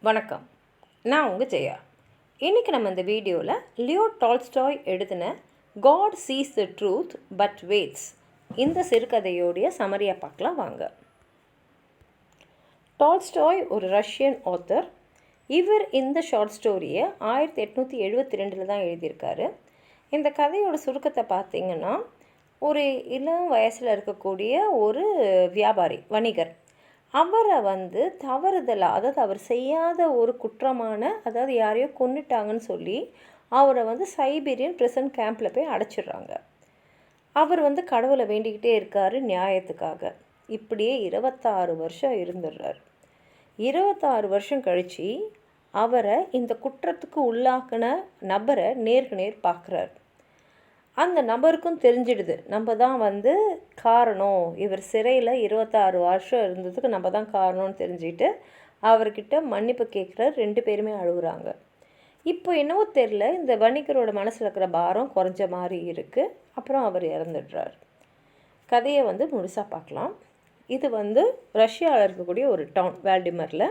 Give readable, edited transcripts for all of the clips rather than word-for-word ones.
வணக்கம். நான் உங்கள் ஜெயா. இன்றைக்கி நம்ம இந்த வீடியோவில் லியோ டால்ஸ்டாய் எழுதின God sees the truth but waits இந்த சிறுகதையோடைய சமரியை பார்க்கலாம் வாங்க. டால்ஸ்டாய் ஒரு ரஷ்யன் ஆத்தர். இவர் இந்த ஷார்ட் ஸ்டோரியை 1872 தான் எழுதியிருக்காரு. இந்த கதையோட சுருக்கத்தை பார்த்திங்கன்னா, ஒரு இளம் வயசில் இருக்கக்கூடிய ஒரு வியாபாரி, வணிகர், அவரை தவறுதலாக, அதாவது அவர் செய்யாத ஒரு குற்றமான, அதாவது யாரையோ கொன்னுட்டாங்கன்னு சொல்லி அவரை சைபீரியன் ப்ரிசன் கேம்பில் போய் அடைச்சிடுறாங்க. அவர் கடவுளை வேண்டிக்கிட்டே இருக்கார் நியாயத்துக்காக. இப்படியே 26 வருஷம் இருந்துடுறார். 26 வருஷம் கழித்து அவரை இந்த குற்றத்துக்கு உள்ளாக்கின நபரை நேருக்கு நேர் பார்க்குறாரு. அந்த நபருக்கும் தெரிஞ்சிடுது, நம்ம தான் காரணம், இவர் சிறையில் 26 வருஷம் இருந்ததுக்கு நம்ம தான் காரணம்னு தெரிஞ்சுக்கிட்டு அவர்கிட்ட மன்னிப்பு கேட்குறாரு. 2 பேருமே அழுகுறாங்க. இப்போ என்னவோ தெரில, இந்த வணிகரோட மனசில் இருக்கிற பாரம் குறைஞ்ச மாதிரி இருக்குது. அப்புறம் அவர் இறந்துடுறார். கதையை முழுசாக பார்க்கலாம். இது ரஷ்யாவில் இருக்கக்கூடிய ஒரு டவுன், வால்டிமரில்.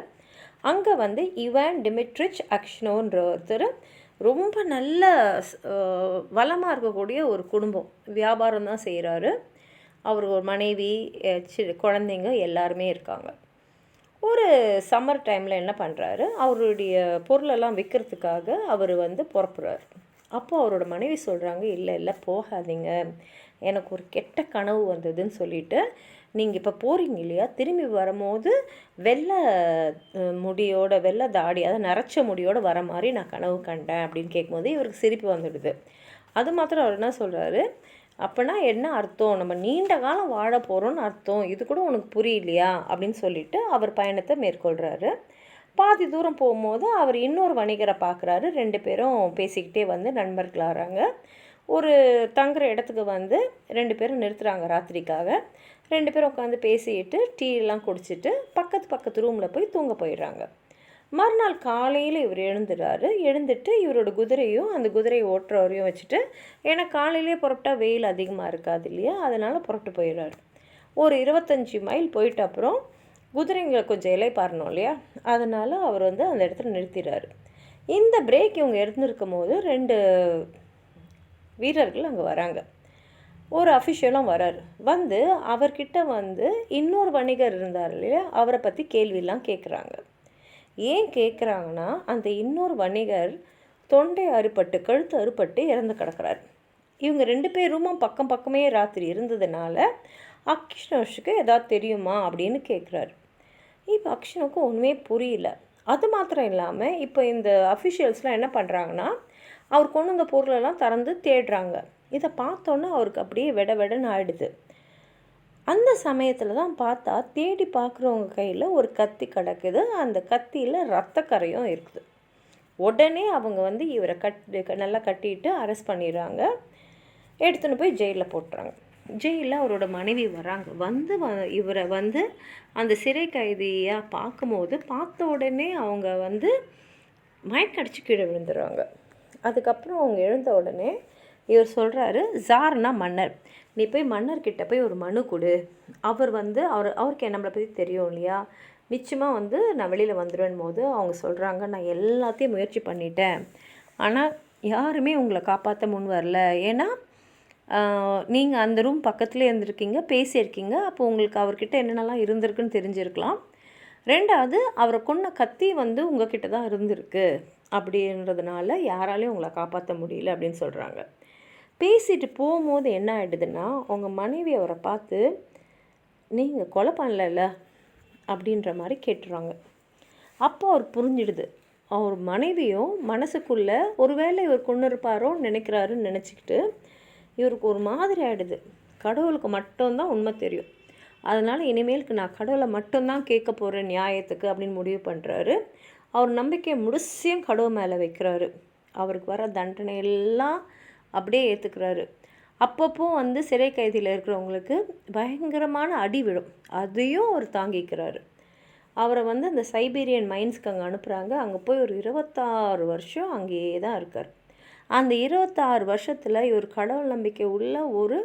அங்கே இவான் டிமிட்ரிச் அக்ஷனோன்ற ஒருத்தர் ரொம்ப நல்ல வளமாக இருக்கக்கூடிய ஒரு குடும்பம், வியாபாரம் தான் செய்கிறாரு. அவர் ஒரு மனைவி, குழந்தைங்க எல்லாருமே இருக்காங்க. ஒரு சம்மர் டைமில் என்ன பண்ணுறாரு, அவருடைய பொருளெல்லாம் விற்கிறதுக்காக அவர் புறப்படுறாரு. அப்போ அவரோட மனைவி சொல்கிறாங்க, இல்லை போகாதீங்க, எனக்கு ஒரு கெட்ட கனவு வந்ததுன்னு சொல்லிட்டு, நீங்கள் இப்போ போகிறீங்க இல்லையா, திரும்பி வரும்போது வெள்ளை முடியோட, வெள்ளை தாடி, அதாவது நரைச்ச முடியோடு வர மாதிரி நான் கனவு கண்டேன் அப்படின்னு கேட்கும்போது இவருக்கு சிரிப்பு வந்துடுது. அது மாத்திரம் அவர் என்ன சொல்கிறாரு, அப்போனா என்ன அர்த்தம், நம்ம நீண்ட காலம் வாழ போகிறோன்னு அர்த்தம், இது கூட உனக்கு புரியலையா அப்படின்னு சொல்லிட்டு அவர் பயணத்தை மேற்கொள்கிறாரு. பாதி தூரம் போகும்போது அவர் இன்னொரு வணிகரை பார்க்குறாரு. 2 பேரும் பேசிக்கிட்டே நண்பர்களாகிறாங்க. ஒரு தங்குற இடத்துக்கு 2 பேரும் நிறுத்துகிறாங்க ராத்திரிக்காக. 2 பேரும் உட்காந்து பேசிக்கிட்டு டீலாம் குடிச்சிட்டு பக்கத்து ரூமில் போய் தூங்க போயிடுறாங்க. மறுநாள் காலையில் இவர் எழுந்துட்டு இவரோட குதிரையும் அந்த குதிரையை ஓட்டுறவரையும் வச்சுட்டு, ஏன்னா காலையிலே புறப்பட்டா வெயில் அதிகமாக இருக்காது இல்லையா, அதனால் புறப்பட்டு போயிடுறாரு. ஒரு 25 மைல் போயிட்ட அப்புறம் குதிரைங்களை கொஞ்சம் இலைப்பாறணும் இல்லையா, அதனால் அவர் அந்த இடத்துல நிறுத்திடுறாரு. இந்த பிரேக் இவங்க இருந்திருக்கும் போது 2 வீரர்கள் அங்கே வராங்க. ஒரு அஃபிஷியலும் வரார். அவர்கிட்ட இன்னொரு வணிகர் இருந்தார் இல்லையா, அவரை பற்றி கேள்வியெல்லாம் கேட்குறாங்க. ஏன் கேட்குறாங்கன்னா, அந்த இன்னொரு வணிகர் தொண்டை அறுபட்டு, கழுத்து அறுபட்டு இறந்து கிடக்கிறார். இவங்க 2 பேரும் பக்கமே ராத்திரி இருந்ததுனால அக்ஷனோஷுக்கு ஏதாவது தெரியுமா அப்படின்னு கேட்குறாரு. இப்போ அக்ஷனுக்கு ஒன்றுமே புரியல. அது மாத்திரம் இல்லாமல் இப்போ இந்த அஃபிஷியல்ஸ்லாம் என்ன பண்ணுறாங்கன்னா, அவர் கொண்டு வந்த பொருளெல்லாம் திறந்து தேடுறாங்க. இதை பார்த்தோன்னே அவருக்கு அப்படியே வெடன்னு ஆயிடுது. அந்த சமயத்தில் தான் பார்த்தா, தேடி பார்க்குறவங்க கையில் ஒரு கத்தி கிடக்குது. அந்த கத்தியில் ரத்தக்கரையும் இருக்குது. உடனே அவங்க இவரை நல்லா கட்டிட்டு அரெஸ்ட் பண்ணிடுறாங்க. எடுத்துன்னு போய் ஜெயிலில் போட்டுறாங்க. ஜெயிலில் அவரோட மனைவி வராங்க. இவரை அந்த சிறை கைதியாக பார்த்த உடனே அவங்க மயக்கடிச்சு கீழே விழுந்துடுறாங்க. அதுக்கப்புறம் அவங்க எழுந்த உடனே இவர் சொல்கிறாரு, ஜார்னா மன்னர், நீ போய் மன்னர்கிட்ட போய் ஒரு மனு கொடு. அவருக்கு நம்மளை பற்றி தெரியும் இல்லையா, நிச்சயமாக நான் வெளியில் வந்துடுவேன் போது அவங்க சொல்கிறாங்க, நான் எல்லாத்தையும் முயற்சி பண்ணிட்டேன், ஆனால் யாருமே உங்களை காப்பாற்ற முன் வரல. ஏன்னா நீங்கள் அந்த ரூம் பக்கத்துலேயே இருந்திருக்கீங்க, பேசியிருக்கீங்க, அப்போ உங்களுக்கு அவர்கிட்ட என்னென்னலாம் இருந்திருக்குன்னு தெரிஞ்சிருக்கலாம். 2வது, அவரை கொன்ன கத்தி உங்ககிட்ட தான் இருந்திருக்கு அப்படின்றதுனால யாராலையும் உங்களை காப்பாற்ற முடியல அப்படின்னு சொல்கிறாங்க. பேசிட்டு போகும்போது என்ன ஆகிடுதுன்னா, அவங்க மனைவி அவரை பார்த்து, நீங்கள் கொலை பண்ணல அப்படின்ற மாதிரி கேட்டுறாங்க. அப்போ அவர் புரிஞ்சிடுது, அவர் மனைவியும் மனசுக்குள்ளே ஒருவேளை இவர் கொண்டு இருப்பாரோன்னு நினைக்கிறாருன்னு நினச்சிக்கிட்டு இவருக்கு ஒரு மாதிரி ஆகிடுது. கடவுளுக்கு மட்டும்தான் உண்மை தெரியும், அதனால் இனிமேலுக்கு நான் கடவுளை மட்டும்தான் கேட்க போகிறேன் நியாயத்துக்கு அப்படின்னு முடிவு பண்ணுறாரு. அவர் நம்பிக்கையை முழுசையும் கடவுள் மேலே வைக்கிறாரு. அவருக்கு வர தண்டனை எல்லாம் அப்படியே ஏற்றுக்கிறாரு. அப்பப்போ சிறை கைதியில் இருக்கிறவங்களுக்கு பயங்கரமான அடி விடும், அதையும் அவர் தாங்கிக்கிறாரு. அவரை அந்த சைபீரியன் மைன்ஸ்க்கு அங்கே அனுப்புகிறாங்க. அங்கே போய் ஒரு 26 வருஷம் அங்கேயே தான் இருக்கார். அந்த 26 வருஷத்தில் இவர் கடவுள் நம்பிக்கை உள்ள ஒரு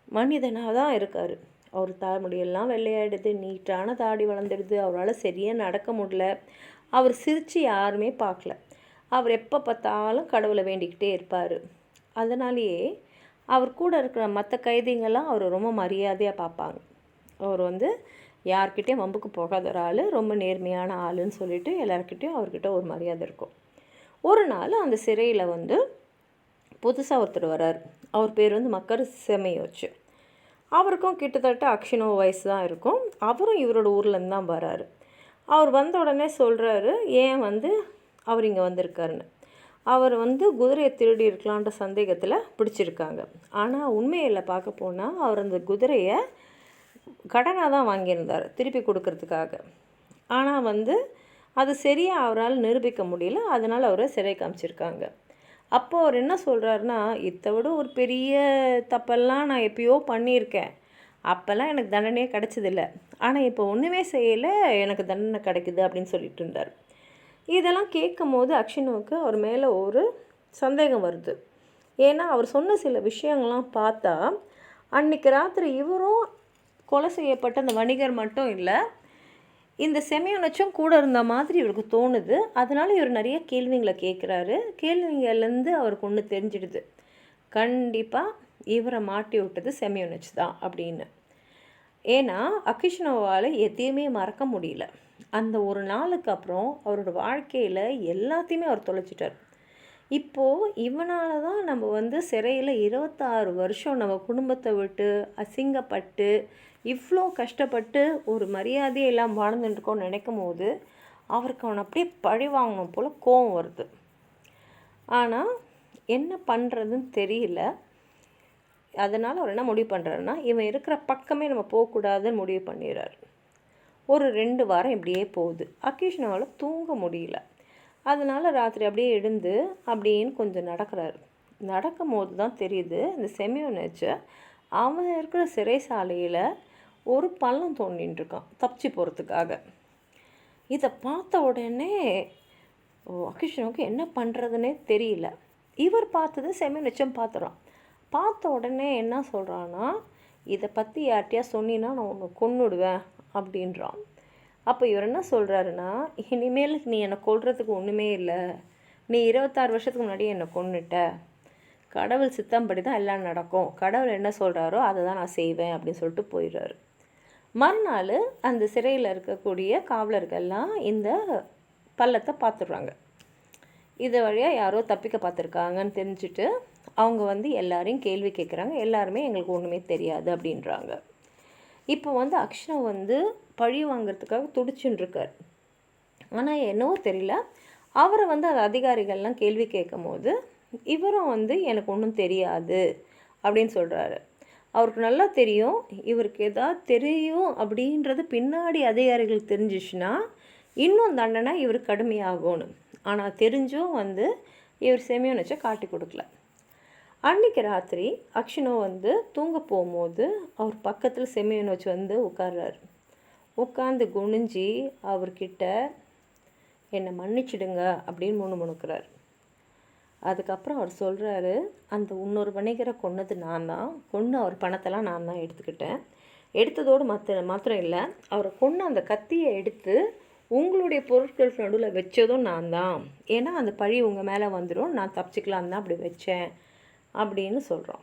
மனிதனாக தான் இருக்கார். அவர் தலைமுடியெல்லாம் வெள்ளையாயிடுது, நீட்டான தாடி வளர்ந்துடுது, அவரால் சரியாக நடக்க முடியல. அவர் சிரித்து யாருமே பார்க்கல. அவர் எப்போ பார்த்தாலும் கடவுளை வேண்டிக்கிட்டே இருப்பார். அதனாலேயே அவர் கூட இருக்கிற மற்ற கைதிங்கெல்லாம் அவர் ரொம்ப மரியாதையாக பார்ப்பாங்க. அவர் வந்து யார்கிட்டையும் வம்புக்கு போகாத ஒரு ஆள், ரொம்ப நேர்மையான ஆளுன்னு சொல்லிட்டு எல்லாருக்கிட்டையும் அவர்கிட்ட ஒரு மரியாதை இருக்கும். ஒரு நாள் அந்த சிறையில் வந்து புதுசாக ஒருத்தர் வரார். அவர் பேர் வந்து மக்கர் செமையோச்சு. அவருக்கும் கிட்டத்தட்ட அக்ஷினோ வயசு தான் இருக்கும். அவரும் இவரோட ஊர்லேருந்து தான் வராரு. அவர் வந்த உடனே சொல்கிறாரு ஏன் வந்து அவர் இங்கே வந்திருக்காருன்னு. அவர் வந்து குதிரையை திருடி இருக்கலான்ற சந்தேகத்தில் பிடிச்சிருக்காங்க. ஆனால் உண்மையில் பார்க்க போனால் அவர் அந்த குதிரையை கடனாக தான் வாங்கியிருந்தார் திருப்பி கொடுக்கறதுக்காக. ஆனால் வந்து அது சரியாக அவரால் நிரூபிக்க முடியல. அதனால் அவரை சிறை காமிச்சிருக்காங்க. அப்போ அவர் என்ன சொல்கிறாருன்னா, இதை விட ஒரு பெரிய தப்பெல்லாம் நான் எப்பயோ பண்ணியிருக்கேன், அப்போல்லாம் எனக்கு தண்டனையே கிடச்சதில்ல, ஆனால் இப்போ ஒன்றுமே செய்யலை, எனக்கு தண்டனை கிடைக்குது அப்படின்னு சொல்லிட்டு இருந்தார். இதெல்லாம் கேட்கும் போது அக்ஷினோவுக்கு அவர் மேலே ஒரு சந்தேகம் வருது. ஏன்னா அவர் சொன்ன சில விஷயங்கள்லாம் பார்த்தா அன்றைக்கி ராத்திரி இவரும் கொலை செய்யப்பட்ட அந்த வணிகர் மட்டும் இல்லை, இந்த செமையோனச்சும் கூட இருந்த மாதிரி இவருக்கு தோணுது. அதனால் இவர் நிறைய கேள்விங்களை கேட்குறாரு. கேள்விங்கள்லேருந்து அவருக்கு ஒன்று தெரிஞ்சிடுது, கண்டிப்பாக இவரை மாட்டி விட்டது செமையோனச்சு தான் அப்படின்னு. ஏன்னா அகிஷ்ணோவால் எதையுமே மறக்க முடியல. அந்த ஒரு நாளுக்கு அப்புறம் அவரோட வாழ்க்கையில் எல்லாத்தையுமே அவர் தொலைச்சிட்டார். இப்போது இவனால் தான் நம்ம வந்து சிறையில் 26 வருஷம் நம்ம குடும்பத்தை விட்டு அசிங்கப்பட்டு இவ்வளோ கஷ்டப்பட்டு ஒரு மரியாதையே எல்லாம் வாழ்ந்துட்டுருக்கோன்னு நினைக்கும் போது அவருக்கு அவனை அப்படியே பழி வாங்கணும் போல் கோவம் வருது. ஆனால் என்ன பண்ணுறதுன்னு தெரியல. அதனால் அவர் என்ன முடிவு பண்ணுறாருன்னா, இவன் இருக்கிற பக்கமே நம்ம போகக்கூடாதுன்னு முடிவு பண்ணிடுறாரு. ஒரு 2 வாரம் இப்படியே போகுது. அகிஷ்ணாவால் தூங்க முடியல. அதனால் ராத்திரி அப்படியே எழுந்து அப்படின்னு கொஞ்சம் நடக்கிறாரு. நடக்கும் போது தான் தெரியுது, இந்த செமியோனச்சை அவன் இருக்கிற சிறைசாலையில் ஒரு பள்ளம் தோண்டின்ட்டுருக்கான் தப்பிச்சு போகிறதுக்காக. இதை பார்த்த உடனே அகிஷ்ணாவுக்கு என்ன பண்ணுறதுனே தெரியல. இவர் பார்த்தது செமியோனச்சம் பார்த்துறான். பார்த்த உடனே என்ன சொல்கிறான்னா, இதை பற்றி யார்கிட்டயா சொன்னின்னா நான் உன்னை கொன்னுடுவேன் அப்படின்றான். அப்போ இவர் என்ன சொல்கிறாருன்னா, இனிமேல் நீ என்னை கொல்றதுக்கு ஒன்றுமே இல்லை, நீ 26 வருஷத்துக்கு முன்னாடியே என்னை கொன்னுட்ட, கடவுள் சித்தம்படி தான் எல்லாம் நடக்கும், கடவுள் என்ன சொல்கிறாரோ அதை தான் நான் செய்வேன் அப்படின்னு சொல்லிட்டு போயிடுறாரு. மறுநாள் அந்த சிறையில் இருக்கக்கூடிய காவலர்கள்லாம் இந்த பள்ளத்தை பார்த்துடுறாங்க. இது வழியாக யாரோ தப்பிக்க பார்த்துருக்காங்கன்னு தெரிஞ்சுட்டு அவங்க வந்து எல்லாரையும் கேள்வி கேட்குறாங்க. எல்லாருமே எங்களுக்கு ஒன்றுமே தெரியாது அப்படின்றாங்க. இப்போ வந்து அக்ஷனா வந்து பழி வாங்கிறதுக்காக துடிச்சுன்னு இருக்கார். ஆனால் என்னவோ தெரியல, அவரை வந்து அது அதிகாரிகள்லாம் கேள்வி கேட்கும் போது இவரும் வந்து எனக்கு ஒன்றும் தெரியாது அப்படின்னு சொல்கிறாரு. அவருக்கு நல்லா தெரியும், இவருக்கு எதாவது தெரியும் அப்படின்றது பின்னாடி அதிகாரிகளுக்கு தெரிஞ்சிச்சுன்னா இன்னும் தண்டனை இவருக்கு கடுமையாகணும். ஆனால் தெரிஞ்சும் வந்து இவர் செமியோனச்சை காட்டி கொடுக்கல. அன்றைக்கி ராத்திரி அக்ஷினோ வந்து தூங்க போகும்போது அவர் பக்கத்தில் செமியோனச்சு வந்து உட்கார்றாரு. உட்காந்து குனிஞ்சி அவர்கிட்ட என்னை மன்னிச்சிடுங்க அப்படின்னு முணுமுணுக்கிறார். அதுக்கப்புறம் அவர் சொல்கிறாரு, அந்த இன்னொரு வணிகரை கொன்னது நான் தான், கொன்று அவர் பணத்தெல்லாம் நான் தான் எடுத்துக்கிட்டேன். எடுத்ததோடு மாத்திரம் இல்லை, அவரை கொன்று அந்த கத்தியை எடுத்து உங்களுடைய பொருட்களுக்கு நடுவில் வச்சதும் நான் தான். ஏன்னா அந்த பழி உங்கள் மேலே வந்துடும், நான் தப்பிச்சிக்கலாம் தான் அப்படி வச்சேன் அப்படின்னு சொல்கிறோம்.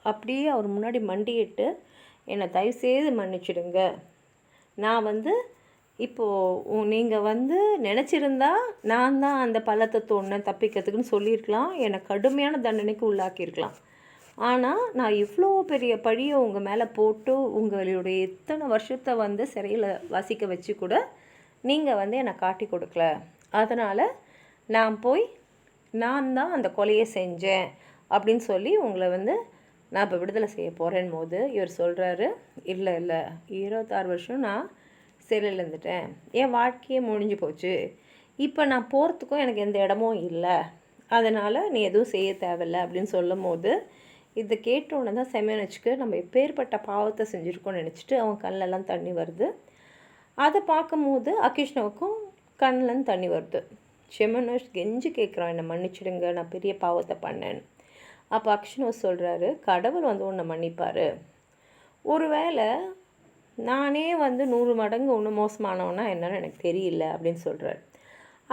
அப்படியே அவர் முன்னாடி மண்டிட்டு என்னை தயவுசெய்து மன்னிச்சிடுங்க, நான் வந்து இப்போது நீங்கள் வந்து நினச்சிருந்தா நான் தான் அந்த பள்ளத்தை தோண்டினேன் தப்பிக்கிறதுக்குன்னு சொல்லியிருக்கலாம், என்னை கடுமையான தண்டனைக்கு உள்ளாக்கியிருக்கலாம். ஆனால் நான் இவ்வளோ பெரிய பழியை உங்கள் மேலே போட்டு உங்களுடைய இத்தனை வருஷத்தை வந்து சிறையில் வசிக்க வச்சு கூட நீங்கள் வந்து என்னை காட்டி கொடுக்கல. அதனால் நான் தான் அந்த கொலையை செஞ்சேன் அப்படின்னு சொல்லி உங்களை வந்து நான் இப்போ விடுதலை செய்ய போகிறேன் போது இவர் சொல்கிறாரு, இல்லை 26 வருஷம் நான் சிறையில் இருந்துட்டேன், என் வாழ்க்கையே முடிஞ்சு போச்சு, இப்போ நான் போகிறதுக்கும் எனக்கு எந்த இடமும் இல்லை, அதனால் நீ எதுவும் செய்ய தேவையில்லை அப்படின்னு சொல்லும் போது இதை கேட்டோன்னே தான் செமியோனச்சுக்கு நம்ம எப்பேற்பட்ட பாவத்தை செஞ்சுருக்கோன்னு நினச்சிட்டு அவன் கண்ணிலலாம் தண்ணி வருது. அதை பார்க்கும்போது அகிஷ்ணாவுக்கும் கண்ணிலன்னு தண்ணி வருது. செமியோனச் கெஞ்சி கேட்குறான், என்னை மன்னிச்சிடுங்க, நான் பெரிய பாவத்தை பண்ணேன்னு. அப்போ அகிஷ்ணா சொல்கிறாரு, கடவுள் வந்து உன்னை மன்னிப்பார், ஒருவேளை நானே வந்து 100 மடங்கு இன்னும் மோசமானவனா என்னன்னு எனக்கு தெரியல அப்படின்னு சொல்கிறார்.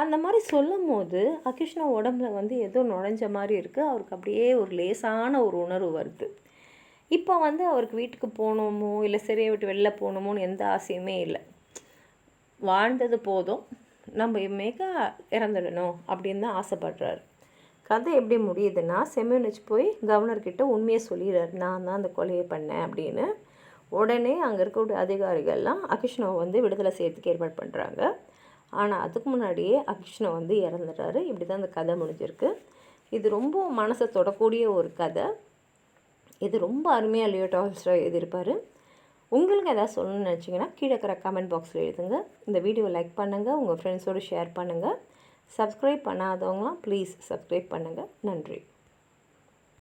அந்த மாதிரி சொல்லும் போது அகிஷ்ணா உடம்புல வந்து ஏதோ நுழைஞ்ச மாதிரி இருக்குது. அவருக்கு அப்படியே ஒரு லேசான ஒரு உணர்வு வருது. இப்போ வந்து அவருக்கு வீட்டுக்கு போகணுமோ இல்லை சிறையை விட்டு வெளில போகணுமோன்னு எந்த ஆசையுமே இல்லை. வாழ்ந்தது போதும், நம்ம மேக இறந்துடணும் அப்படின்னு தான் ஆசைப்படுறாரு. கதை எப்படி முடியுதுன்னா, செமியோனிச் போய் கவர்னர்கிட்ட உண்மையை சொல்லிடுறாரு, நான் தான் அந்த கொலையை பண்ணேன் அப்படின்னு. உடனே அங்கே இருக்கக்கூடிய அதிகாரிகள்லாம் அகிஷ்ணாவை வந்து விடுதலை செய்யறதுக்கு ஏற்பாடு பண்ணுறாங்க. ஆனால் அதுக்கு முன்னாடியே அகிஷ்ணா வந்து இறந்துடுறாரு. இப்படி தான் அந்த கதை முடிஞ்சிருக்கு. இது ரொம்ப மனசை தொடக்கூடிய ஒரு கதை. இது ரொம்ப அருமையாக லியோ டால்ஸ்டாய் எழுதியிருப்பார். உங்களுக்கு எதாவது சொல்லணும்னு நினச்சிங்கன்னா கீழே இருக்கிற கமெண்ட் பாக்ஸில் எழுதுங்க. இந்த வீடியோவை லைக் பண்ணுங்கள், உங்கள் ஃப்ரெண்ட்ஸோடு ஷேர் பண்ணுங்கள். சப்ஸ்கிரைப் பண்ணாதவங்களாம் ப்ளீஸ் சப்ஸ்கிரைப் பண்ணுங்கள். நன்றி.